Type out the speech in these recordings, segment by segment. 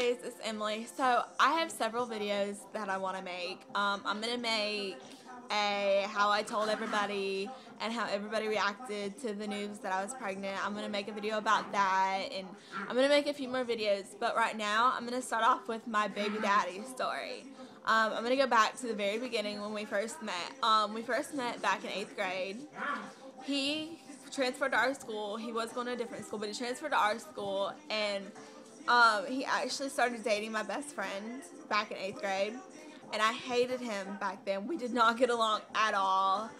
guys, it's Emily. So I have several videos that I want to make. I'm going to make a how I told everybody and how everybody reacted to the news that I was pregnant. I'm going to make a video about that, and I'm going to make a few more videos. But right now, I'm going to start off with my baby daddy story. I'm going to go back to the very beginning when we first met. We first met back in 8th grade. He transferred to our school. He was going to a different school, but he transferred to our school, and he actually started dating my best friend back in 8th grade, and I hated him back then. We did not get along at all.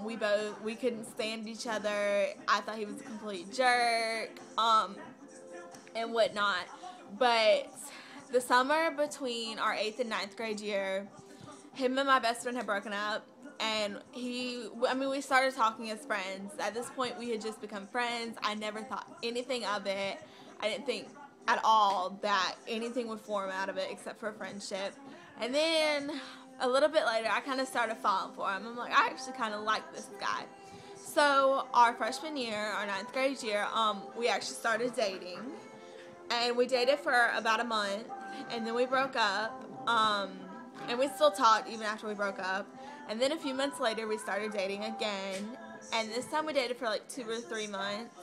We couldn't stand each other. I thought he was a complete jerk, and whatnot. But the summer between our 8th and 9th grade year, him and my best friend had broken up. And we started talking as friends. At this point, we had just become friends. I never thought anything of it. I didn't think at all that anything would form out of it except for a friendship. And then a little bit later, I kind of started falling for him. I'm like, I actually kind of like this guy. So our freshman year, our 9th grade year, we actually started dating. And we dated for about a month. And then we broke up. And we still talked even after we broke up. And then a few months later, we started dating again. And this time we dated for like 2 or 3 months.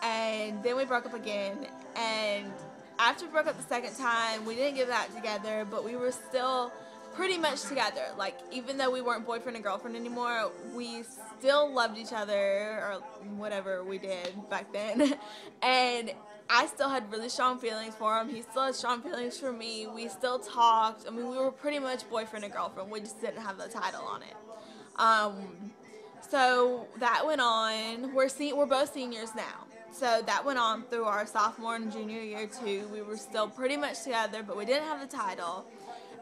And then we broke up again. And after we broke up the second time, we didn't get back together, but we were still pretty much together. Like, even though we weren't boyfriend and girlfriend anymore, we still loved each other, or whatever we did back then. And I still had really strong feelings for him. He still had strong feelings for me. We still talked. I mean, we were pretty much boyfriend and girlfriend. We just didn't have the title on it. So that went on. We're both seniors now. So that went on through our sophomore and junior year too. We were still pretty much together, but we didn't have the title.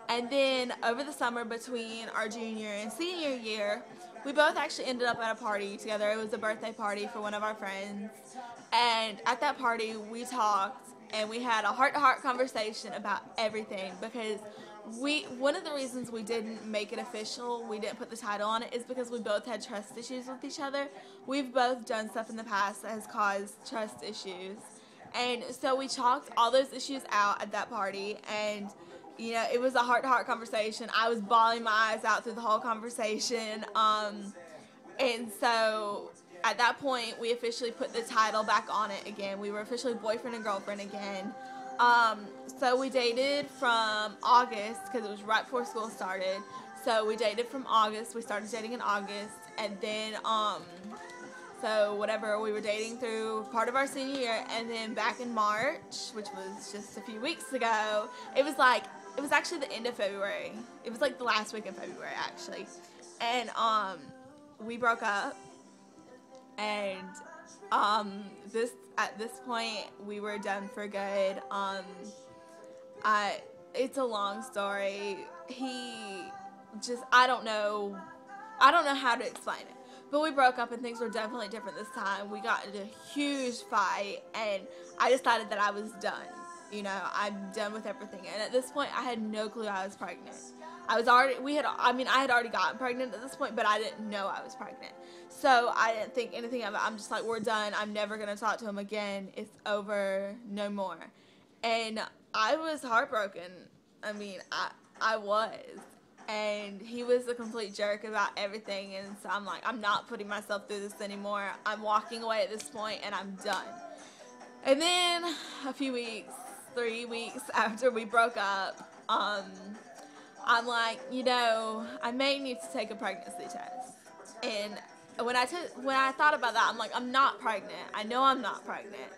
And then over the summer between our junior and senior year, we both actually ended up at a party together. It was a birthday party for one of our friends. And at that party, we talked and we had a heart-to-heart conversation about everything, because one of the reasons we didn't make it official, we didn't put the title on it, is because we both had trust issues with each other. We've both done stuff in the past that has caused trust issues. And so we talked all those issues out at that party, and you know, it was a heart-to-heart conversation. I was bawling my eyes out through the whole conversation. And so at that point, we officially put the title back on it again. We were officially boyfriend and girlfriend again. So we dated from August, because it was right before school started. So we dated from August. We started dating in August. And then, so whatever, we were dating through part of our senior year. And then back in March, which was just a few weeks ago, it was actually the end of February. It was like the last week of February, actually. And we broke up. And at this point, we were done for good. It's a long story. I don't know how to explain it. But we broke up, and things were definitely different this time. We got into a huge fight, and I decided that I was done. You know, I'm done with everything. And at this point, I had no clue I was pregnant. I had already gotten pregnant at this point, but I didn't know I was pregnant. So I didn't think anything of it. I'm just like, we're done. I'm never going to talk to him again. It's over. No more. And I was heartbroken. I mean, I was. And he was a complete jerk about everything. And so I'm like, I'm not putting myself through this anymore. I'm walking away at this point, and I'm done. And then a few weeks, 3 weeks after we broke up, I'm like, you know, I may need to take a pregnancy test. And when I thought about that, I'm like, I'm not pregnant. I know I'm not pregnant,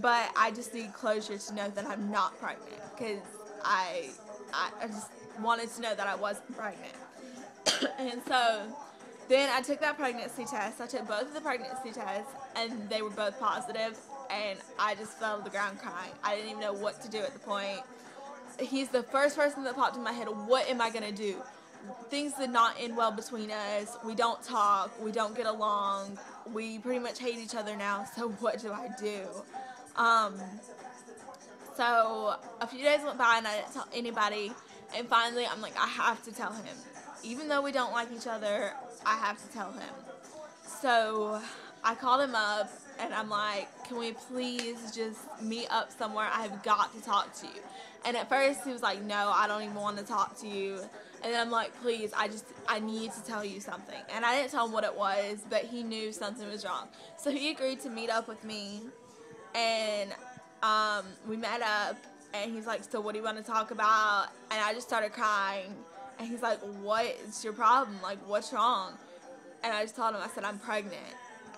but I just need closure to know that I'm not pregnant, because I just wanted to know that I wasn't pregnant. And so then I took that pregnancy test. I took both of the pregnancy tests, and they were both positive, and I just fell to the ground crying. I didn't even know what to do at the point. He's the first person that popped in my head. What am I going to do? Things did not end well between us. We don't talk. We don't get along. We pretty much hate each other now, so what do I do? So a few days went by, and I didn't tell anybody. And finally, I'm like, I have to tell him. Even though we don't like each other, I have to tell him. So I called him up, and I'm like, can we please just meet up somewhere? I have got to talk to you. And at first he was like, no, I don't even want to talk to you. And then I'm like, please, I need to tell you something. And I didn't tell him what it was, but he knew something was wrong. So he agreed to meet up with me, and we met up, and he's like, so what do you want to talk about? And I just started crying, and he's like, what's your problem? Like, what's wrong? And I just told him, I said, I'm pregnant.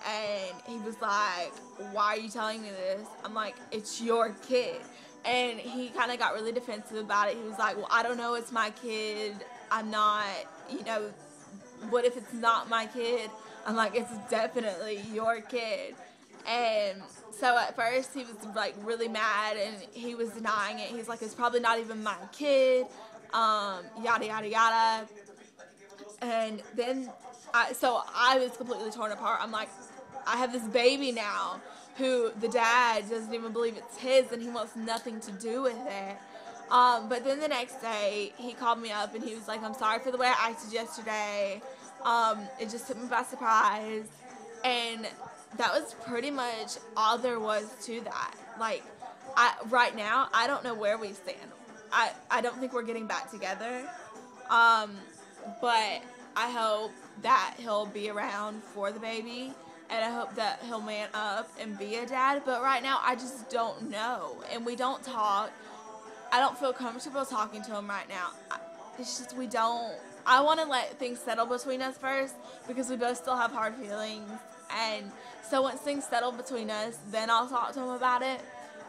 And he was like, why are you telling me this? I'm like, it's your kid. And he kind of got really defensive about it. He was like, well, I don't know, it's my kid. I'm not, what if it's not my kid? I'm like, it's definitely your kid. And so at first he was like really mad, and he was denying it. He's like, it's probably not even my kid, yada, yada, yada. And then I was completely torn apart. I'm like, I have this baby now who the dad doesn't even believe it's his, and he wants nothing to do with it. But then the next day, he called me up, and he was like, I'm sorry for the way I acted yesterday. It just took me by surprise. And that was pretty much all there was to that. Like, right now, I don't know where we stand. I don't think we're getting back together. But I hope that he'll be around for the baby, and I hope that he'll man up and be a dad. But right now, I just don't know, and we don't talk. I don't feel comfortable talking to him right now. It's just I want to let things settle between us first, because we both still have hard feelings. And so once things settle between us, then I'll talk to him about it.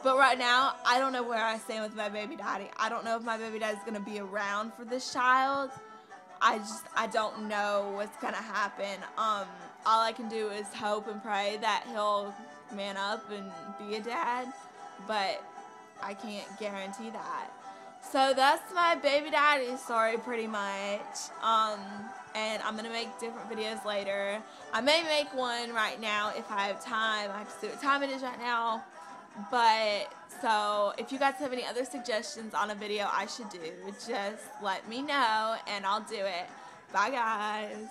But right now, I don't know where I stand with my baby daddy. I don't know if my baby daddy's going to be around for this child. I don't know what's going to happen. All I can do is hope and pray that he'll man up and be a dad. But I can't guarantee that. So that's my baby daddy story pretty much. And I'm going to make different videos later. I may make one right now if I have time. I have to see what time it is right now. But, so, if you guys have any other suggestions on a video I should do, just let me know and I'll do it. Bye, guys.